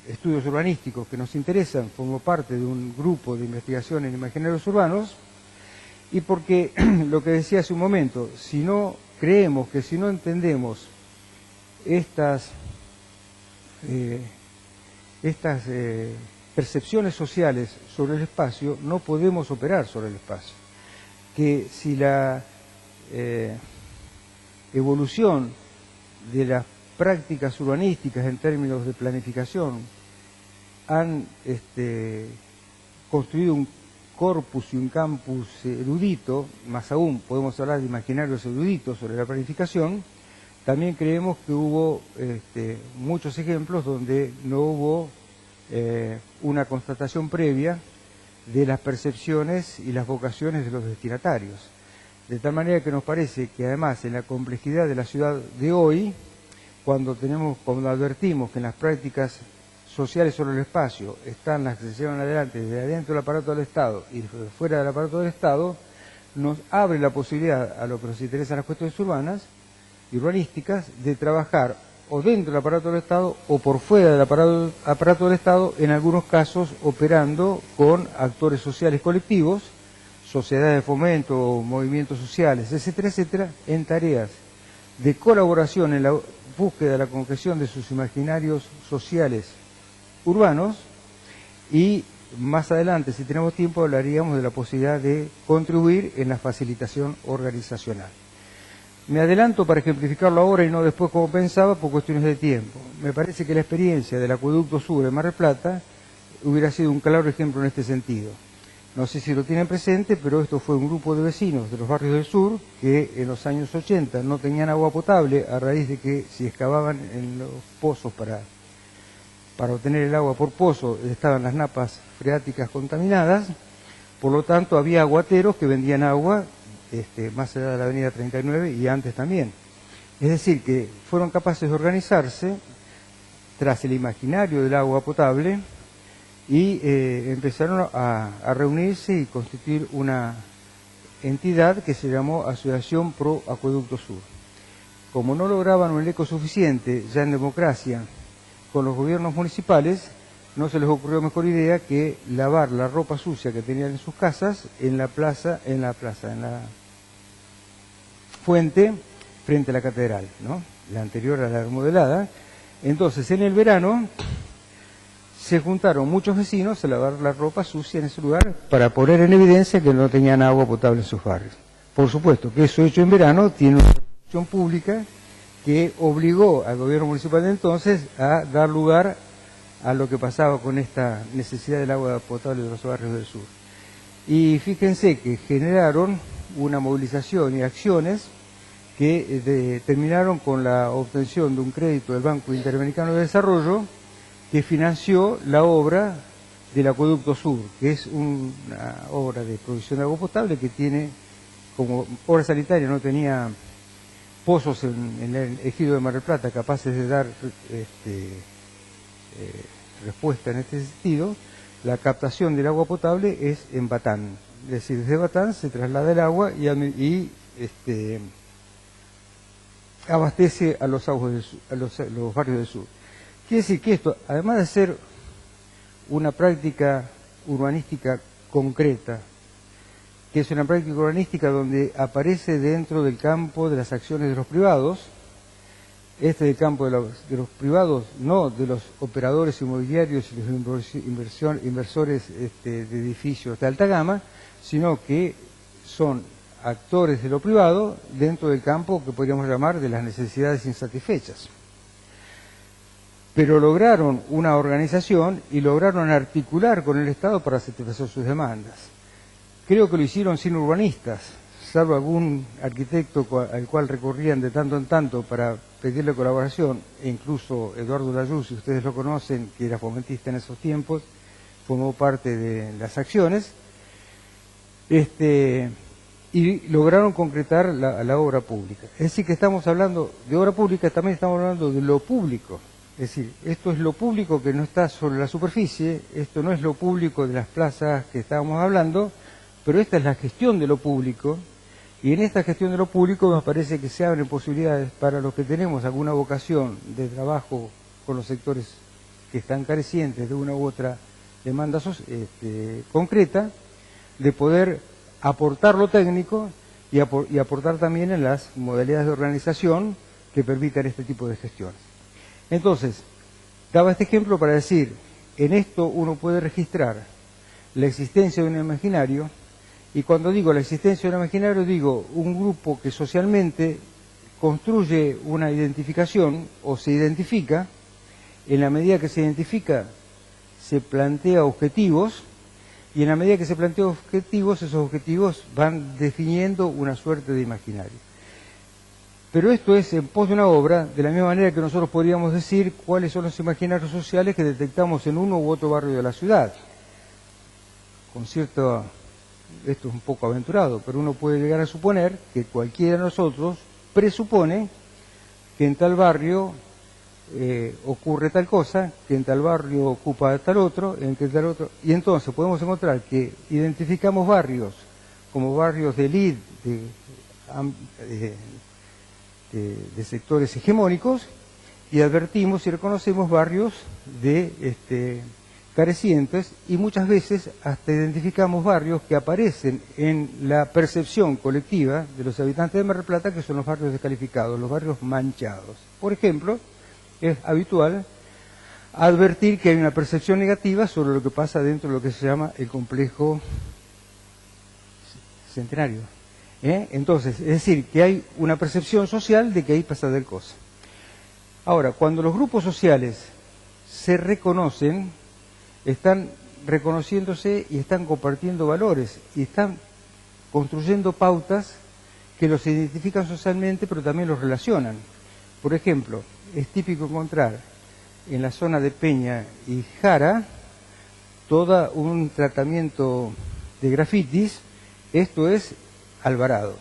estudios urbanísticos que nos interesan, formo parte de un grupo de investigación en imaginarios urbanos, y porque, lo que decía hace un momento, si no creemos que si no entendemos estas percepciones sociales sobre el espacio, no podemos operar sobre el espacio. Que si la evolución de las prácticas urbanísticas en términos de planificación han construido un corpus y un campus erudito, más aún podemos hablar de imaginarios eruditos sobre la planificación, también creemos que hubo muchos ejemplos donde no hubo una constatación previa de las percepciones y las vocaciones de los destinatarios. De tal manera que nos parece que además en la complejidad de la ciudad de hoy, cuando advertimos que en las prácticas sociales sobre el espacio están las que se llevan adelante desde adentro del aparato del Estado y fuera del aparato del Estado, nos abre la posibilidad a los que nos interesan las cuestiones urbanas y urbanísticas de trabajar o dentro del aparato del Estado o por fuera del aparato del Estado, en algunos casos operando con actores sociales colectivos, sociedades de fomento, movimientos sociales, etcétera, etcétera, en tareas de colaboración en la búsqueda de la concreción de sus imaginarios sociales urbanos, y más adelante, si tenemos tiempo, hablaríamos de la posibilidad de contribuir en la facilitación organizacional. Me adelanto para ejemplificarlo ahora y no después como pensaba por cuestiones de tiempo. Me parece que la experiencia del Acueducto Sur de Mar del Plata hubiera sido un claro ejemplo en este sentido. No sé si lo tienen presente, pero esto fue un grupo de vecinos de los barrios del sur que en los años 80 no tenían agua potable a raíz de que si excavaban en los pozos para obtener el agua por pozo estaban las napas freáticas contaminadas, por lo tanto había aguateros que vendían agua más allá de la avenida 39 y antes también. Es decir, que fueron capaces de organizarse tras el imaginario del agua potable y empezaron a reunirse y constituir una entidad que se llamó Asociación Pro Acueducto Sur. Como no lograban un eco suficiente ya en democracia con los gobiernos municipales, no se les ocurrió mejor idea que lavar la ropa sucia que tenían en sus casas en la fuente frente a la catedral, ¿no? La anterior a la remodelada. Entonces, en el verano se juntaron muchos vecinos a lavar la ropa sucia en ese lugar para poner en evidencia que no tenían agua potable en sus barrios. Por supuesto que eso hecho en verano tiene una función pública que obligó al gobierno municipal de entonces a dar lugar a lo que pasaba con esta necesidad del agua potable de los barrios del sur. Y fíjense que generaron una movilización y acciones que terminaron con la obtención de un crédito del Banco Interamericano de Desarrollo que financió la obra del Acueducto Sur, que es una obra de provisión de agua potable que tiene, como obra sanitaria no tenía pozos en el ejido de Mar del Plata capaces de dar respuesta en este sentido, la captación del agua potable es en Batán. Es decir, desde Batán se traslada el agua y abastece a los barrios del sur. Quiere decir que esto, además de ser una práctica urbanística concreta, que es una práctica urbanística donde aparece dentro del campo de las acciones de los privados, del campo de los privados, no de los operadores inmobiliarios y los inversores de edificios de alta gama, sino que son actores de lo privado dentro del campo que podríamos llamar de las necesidades insatisfechas. Pero lograron una organización y lograron articular con el Estado para satisfacer sus demandas. Creo que lo hicieron sin urbanistas, salvo algún arquitecto al cual recurrían de tanto en tanto para pedirle colaboración, e incluso Eduardo Layuz, si ustedes lo conocen, que era fomentista en esos tiempos, formó parte de las acciones, y lograron concretar la obra pública. Es decir, que estamos hablando de obra pública, también estamos hablando de lo público. Es decir, esto es lo público que no está sobre la superficie, esto no es lo público de las plazas que estábamos hablando, pero esta es la gestión de lo público, y en esta gestión de lo público nos parece que se abren posibilidades para los que tenemos alguna vocación de trabajo con los sectores que están carecientes de una u otra demanda concreta, de poder aportar lo técnico y aportar también en las modalidades de organización que permitan este tipo de gestiones. Entonces, daba este ejemplo para decir, en esto uno puede registrar la existencia de un imaginario, y cuando digo la existencia de un imaginario, digo un grupo que socialmente construye una identificación o se identifica. En la medida que se identifica, se plantea objetivos, y en la medida que se plantea objetivos, esos objetivos van definiendo una suerte de imaginario. Pero esto es en pos de una obra, de la misma manera que nosotros podríamos decir cuáles son los imaginarios sociales que detectamos en uno u otro barrio de la ciudad. Con cierto, esto es un poco aventurado, pero uno puede llegar a suponer que cualquiera de nosotros presupone que en tal barrio ocurre tal cosa, que en tal barrio ocupa tal otro, en que tal otro, y entonces podemos encontrar que identificamos barrios como barrios de élite, de sectores hegemónicos, y advertimos y reconocemos barrios de carecientes, y muchas veces hasta identificamos barrios que aparecen en la percepción colectiva de los habitantes de Mar del Plata, que son los barrios descalificados, los barrios manchados. Por ejemplo, es habitual advertir que hay una percepción negativa sobre lo que pasa dentro de lo que se llama el complejo centenario. Entonces, es decir, que hay una percepción social de que ahí pasa tal cosa. Ahora, cuando los grupos sociales se reconocen, están reconociéndose y están compartiendo valores y están construyendo pautas que los identifican socialmente, pero también los relacionan. Por ejemplo, es típico encontrar en la zona de Peña y Jara todo un tratamiento de grafitis. Esto es Alvarado.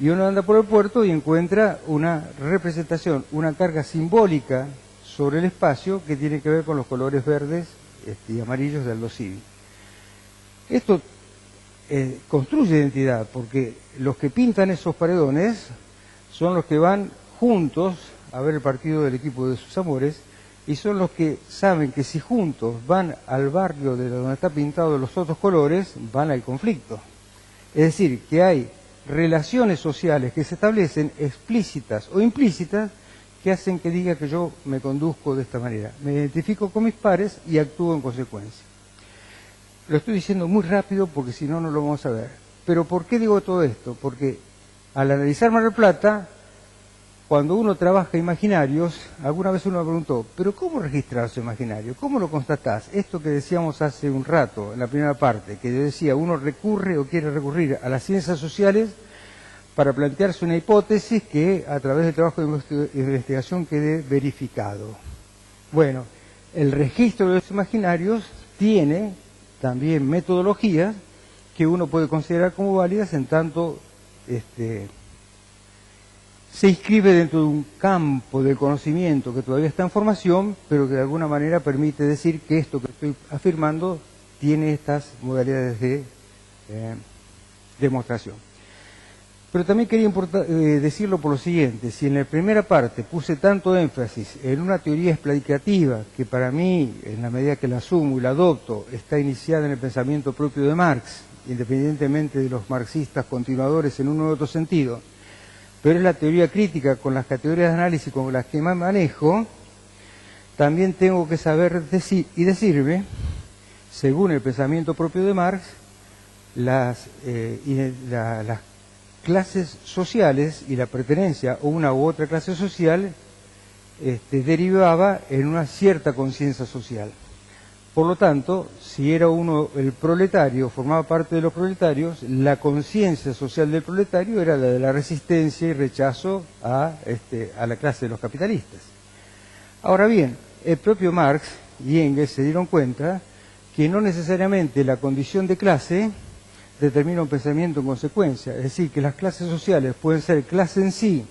Y uno anda por el puerto y encuentra una representación, una carga simbólica sobre el espacio que tiene que ver con los colores verdes y amarillos del Aldo Civi. Esto construye identidad, porque los que pintan esos paredones son los que van juntos a ver el partido del equipo de sus amores, y son los que saben que si juntos van al barrio de donde está pintado de los otros colores, van al conflicto. Es decir, que hay relaciones sociales que se establecen explícitas o implícitas que hacen que diga que yo me conduzco de esta manera. Me identifico con mis pares y actúo en consecuencia. Lo estoy diciendo muy rápido porque si no, no lo vamos a ver. Pero ¿por qué digo todo esto? Porque al analizar Mar del Plata, cuando uno trabaja imaginarios, alguna vez uno me preguntó, ¿pero cómo registrar su imaginario? ¿Cómo lo constatás? Esto que decíamos hace un rato, en la primera parte, que yo decía, uno recurre o quiere recurrir a las ciencias sociales para plantearse una hipótesis que a través del trabajo de investigación quede verificado. Bueno, el registro de los imaginarios tiene también metodologías que uno puede considerar como válidas en tanto se inscribe dentro de un campo del conocimiento que todavía está en formación, pero que de alguna manera permite decir que esto que estoy afirmando tiene estas modalidades de demostración. Pero también quería decirlo por lo siguiente: si en la primera parte puse tanto énfasis en una teoría explicativa que para mí, en la medida que la asumo y la adopto, está iniciada en el pensamiento propio de Marx, independientemente de los marxistas continuadores en uno u otro sentido, pero es la teoría crítica con las categorías de análisis con las que más manejo, también tengo que saber decir y decirme, según el pensamiento propio de Marx, las clases sociales y la pertenencia a una u otra clase social derivaba en una cierta conciencia social. Por lo tanto, si era uno el proletario, formaba parte de los proletarios, la conciencia social del proletario era la de la resistencia y rechazo a la clase de los capitalistas. Ahora bien, el propio Marx y Engels se dieron cuenta que no necesariamente la condición de clase determina un pensamiento en consecuencia, es decir, que las clases sociales pueden ser clase en sí,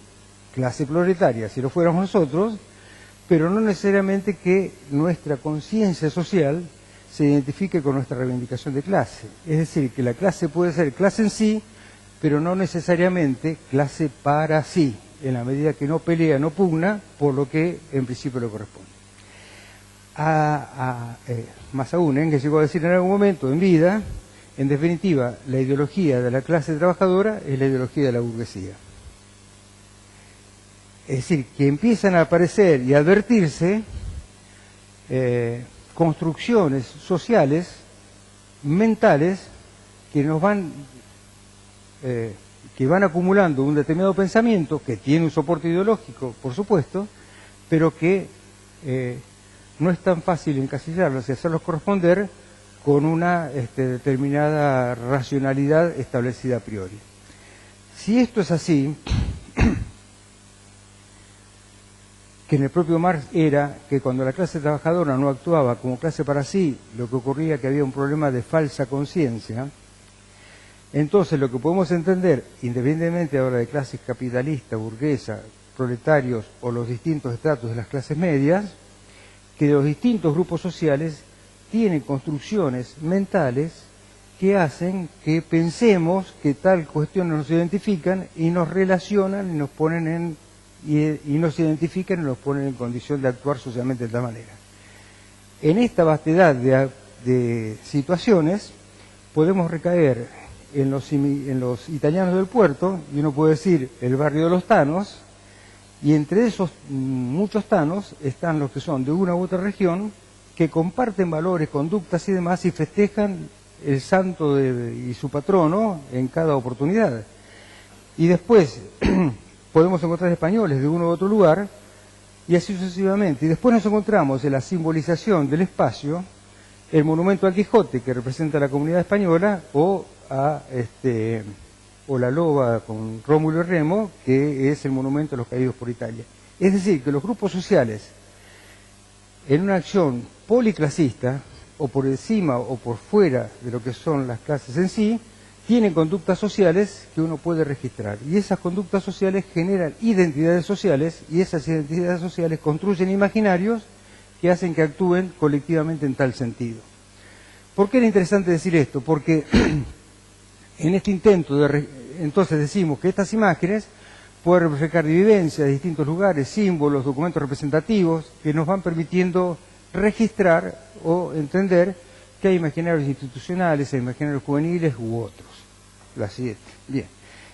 clase proletaria, si lo fuéramos nosotros, pero no necesariamente que nuestra conciencia social se identifique con nuestra reivindicación de clase. Es decir, que la clase puede ser clase en sí, pero no necesariamente clase para sí, en la medida que no pelea, no pugna por lo que en principio le corresponde. Más aún, Engels llegó a decir en algún momento en vida, en definitiva, la ideología de la clase trabajadora es la ideología de la burguesía. Es decir, que empiezan a aparecer y a advertirse construcciones sociales, mentales, que nos van, que van acumulando un determinado pensamiento, que tiene un soporte ideológico, por supuesto, pero que no es tan fácil encasillarlos y hacerlos corresponder con una determinada racionalidad establecida a priori. Si esto es así, que en el propio Marx era que cuando la clase trabajadora no actuaba como clase para sí, lo que ocurría que había un problema de falsa conciencia, entonces lo que podemos entender, independientemente ahora de clases capitalistas, burguesas, proletarios o los distintos estratos de las clases medias, que los distintos grupos sociales tienen construcciones mentales que hacen que pensemos que tal cuestión nos identifican y nos relacionan y nos ponen en y nos identifican y nos ponen en condición de actuar socialmente de tal manera. En esta vastedad de situaciones podemos recaer en los italianos del puerto, y uno puede decir el barrio de los tanos, y entre esos muchos tanos están los que son de una u otra región, que comparten valores, conductas y demás, y festejan el santo y su patrono en cada oportunidad. Y después podemos encontrar españoles de uno u otro lugar, y así sucesivamente. Y después nos encontramos en la simbolización del espacio, el monumento al Quijote, que representa a la comunidad española, o la loba con Rómulo y Remo, que es el monumento a los caídos por Italia. Es decir, que los grupos sociales, en una acción policlasista, o por encima o por fuera de lo que son las clases en sí, tienen conductas sociales que uno puede registrar. Y esas conductas sociales generan identidades sociales, y esas identidades sociales construyen imaginarios que hacen que actúen colectivamente en tal sentido. ¿Por qué era interesante decir esto? Porque en este intento entonces decimos que estas imágenes pueden reflejar vivencias de distintos lugares, símbolos, documentos representativos, que nos van permitiendo registrar o entender que hay imaginarios institucionales, hay imaginarios juveniles u otros. Las 7. Bien.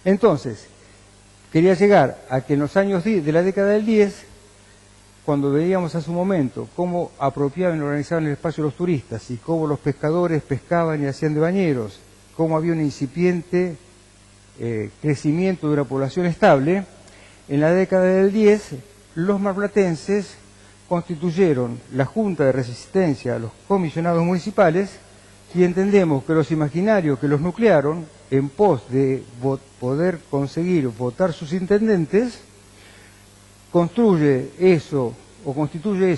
Entonces, quería llegar a que en los años de la década del 10, cuando veíamos a su momento cómo apropiaban y organizaban el espacio los turistas y cómo los pescadores pescaban y hacían de bañeros, cómo había un incipiente crecimiento de una población estable, en la década del 10 los marplatenses constituyeron la Junta de Resistencia a los comisionados municipales, y entendemos que los imaginarios que los nuclearon en pos de poder conseguir votar sus intendentes, constituye eso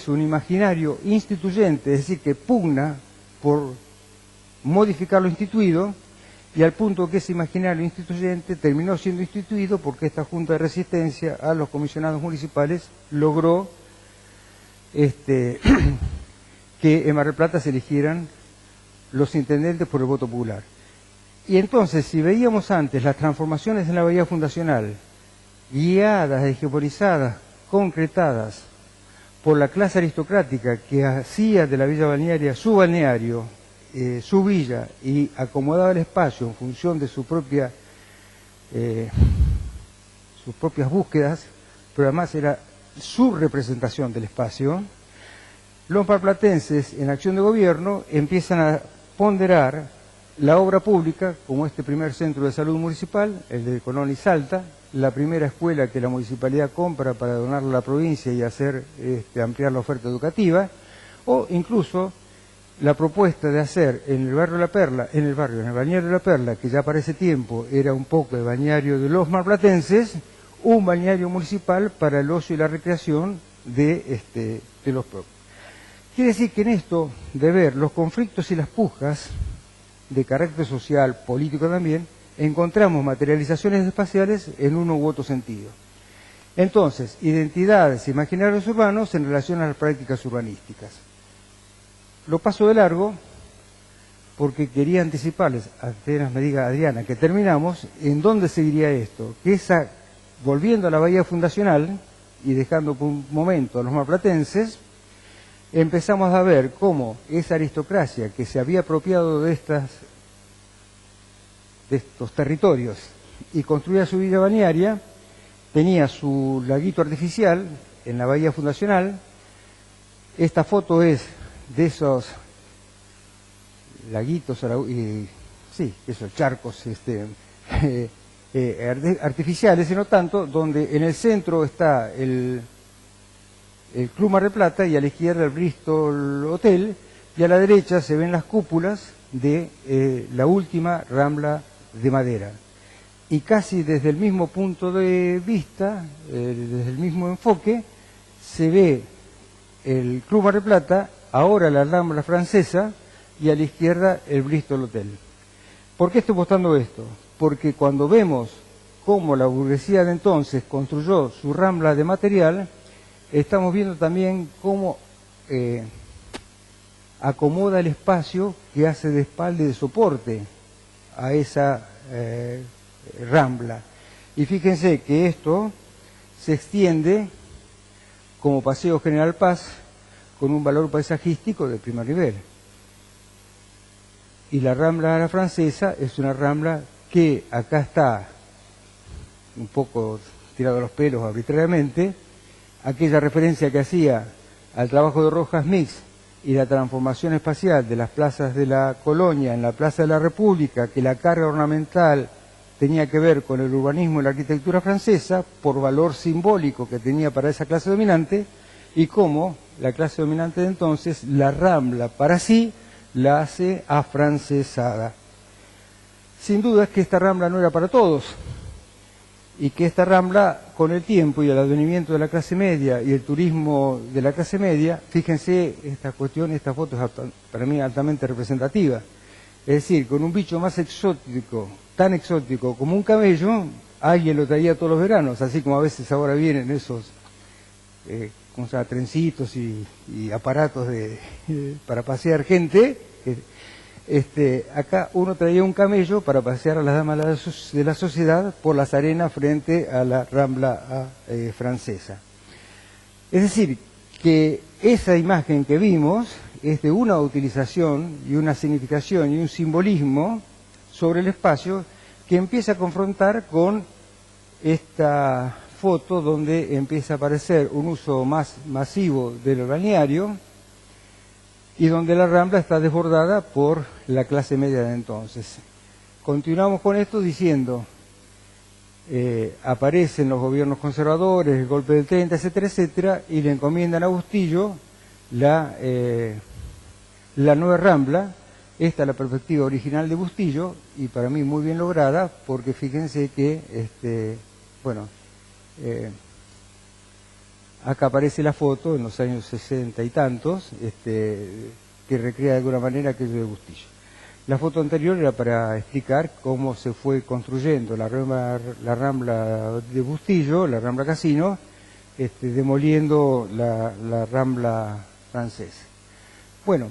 un imaginario instituyente, es decir, que pugna por modificar lo instituido, y al punto que ese imaginario instituyente terminó siendo instituido porque esta Junta de Resistencia a los comisionados municipales logró que en Mar del Plata se eligieran los intendentes por el voto popular. Y entonces, si veíamos antes las transformaciones en la bahía fundacional, guiadas, hegemonizadas, concretadas por la clase aristocrática que hacía de la villa balnearia su balneario, su villa, y acomodaba el espacio en función de sus propias búsquedas, pero además era su representación del espacio, los marplatenses en acción de gobierno empiezan a ponderar la obra pública, como este primer centro de salud municipal, el de Colón y Salta, la primera escuela que la municipalidad compra para donarla a la provincia y hacer ampliar la oferta educativa, o incluso la propuesta de hacer en el barrio de La Perla, en el balneario de La Perla, que ya para ese tiempo era un poco el balneario de los marplatenses, un balneario municipal para el ocio y la recreación de los propios. Quiere decir que en esto de ver los conflictos y las pujas de carácter social, político también, encontramos materializaciones espaciales en uno u otro sentido. Entonces, identidades e imaginarios urbanos en relación a las prácticas urbanísticas. Lo paso de largo porque quería anticiparles, apenas me diga Adriana que terminamos, en dónde seguiría esto, que volviendo a la bahía fundacional y dejando por un momento a los marplatenses, empezamos a ver cómo esa aristocracia que se había apropiado de estos territorios y construía su villa balnearia, tenía su laguito artificial en la bahía fundacional. Esta foto es de esos laguitos, sí, esos charcos artificiales, y no tanto, donde en el centro está el Club Mar del Plata y a la izquierda el Bristol Hotel, y a la derecha se ven las cúpulas de la última Rambla de Madera. Y casi desde el mismo punto de vista, desde el mismo enfoque, se ve el Club Mar del Plata, ahora la Rambla Francesa, y a la izquierda el Bristol Hotel. ¿Por qué estoy mostrando esto? Porque cuando vemos cómo la burguesía de entonces construyó su Rambla de material, estamos viendo también cómo acomoda el espacio que hace de espalda y de soporte a esa Rambla. Y fíjense que esto se extiende como Paseo General Paz con un valor paisajístico de primer nivel. Y la Rambla a la Francesa es una Rambla que acá está un poco tirado a los pelos arbitrariamente, aquella referencia que hacía al trabajo de Rojas Mix y la transformación espacial de las plazas de la Colonia en la Plaza de la República, que la carga ornamental tenía que ver con el urbanismo y la arquitectura francesa, por valor simbólico que tenía para esa clase dominante, y cómo la clase dominante de entonces, la Rambla para sí, la hace afrancesada. Sin duda es que esta Rambla no era para todos, y que esta Rambla, con el tiempo y el advenimiento de la clase media y el turismo de la clase media, fíjense, esta cuestión, esta foto es para mí altamente representativa. Es decir, con un bicho más exótico, tan exótico como un camello, alguien lo traía todos los veranos, así como a veces ahora vienen esos trencitos y aparatos para pasear gente. Acá uno traía un camello para pasear a las damas de la sociedad por las arenas frente a la Rambla francesa. Es decir, que esa imagen que vimos es de una utilización y una significación y un simbolismo sobre el espacio que empieza a confrontar con esta foto donde empieza a aparecer un uso más masivo del balneario y donde la Rambla está desbordada por la clase media de entonces. Continuamos con esto diciendo, aparecen los gobiernos conservadores, el golpe del 30, etcétera, etcétera, y le encomiendan a Bustillo la nueva Rambla. Esta es la perspectiva original de Bustillo, y para mí muy bien lograda, porque fíjense que, acá aparece la foto en los años 60 y tantos, que recrea de alguna manera aquello de Bustillo. La foto anterior era para explicar cómo se fue construyendo la Rambla de Bustillo, la Rambla Casino, demoliendo la Rambla francesa. Bueno,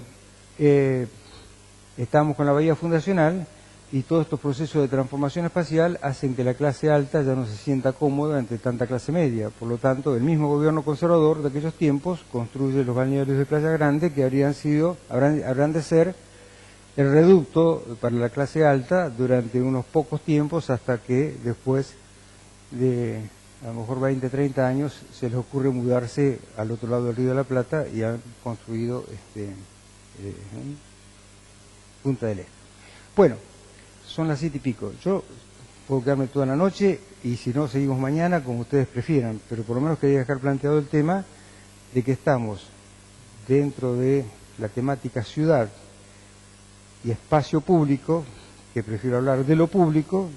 estamos con la bahía fundacional y todos estos procesos de transformación espacial hacen que la clase alta ya no se sienta cómoda entre tanta clase media. Por lo tanto, el mismo gobierno conservador de aquellos tiempos construye los balnearios de Playa Grande, que habrán de ser el reducto para la clase alta durante unos pocos tiempos, hasta que después de a lo mejor 20, 30 años se les ocurre mudarse al otro lado del Río de la Plata y han construido Punta del Este. Bueno, son las 7:00. Yo puedo quedarme toda la noche y si no seguimos mañana como ustedes prefieran, pero por lo menos quería dejar planteado el tema de que estamos dentro de la temática ciudad y espacio público, que prefiero hablar de lo público,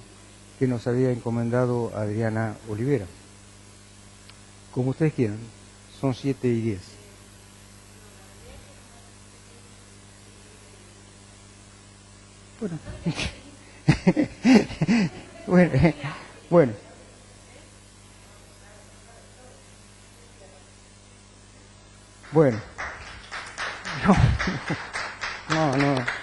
que nos había encomendado Adriana Olivera. Como ustedes quieran, son 7:10. Bueno. Bueno. Bueno. No.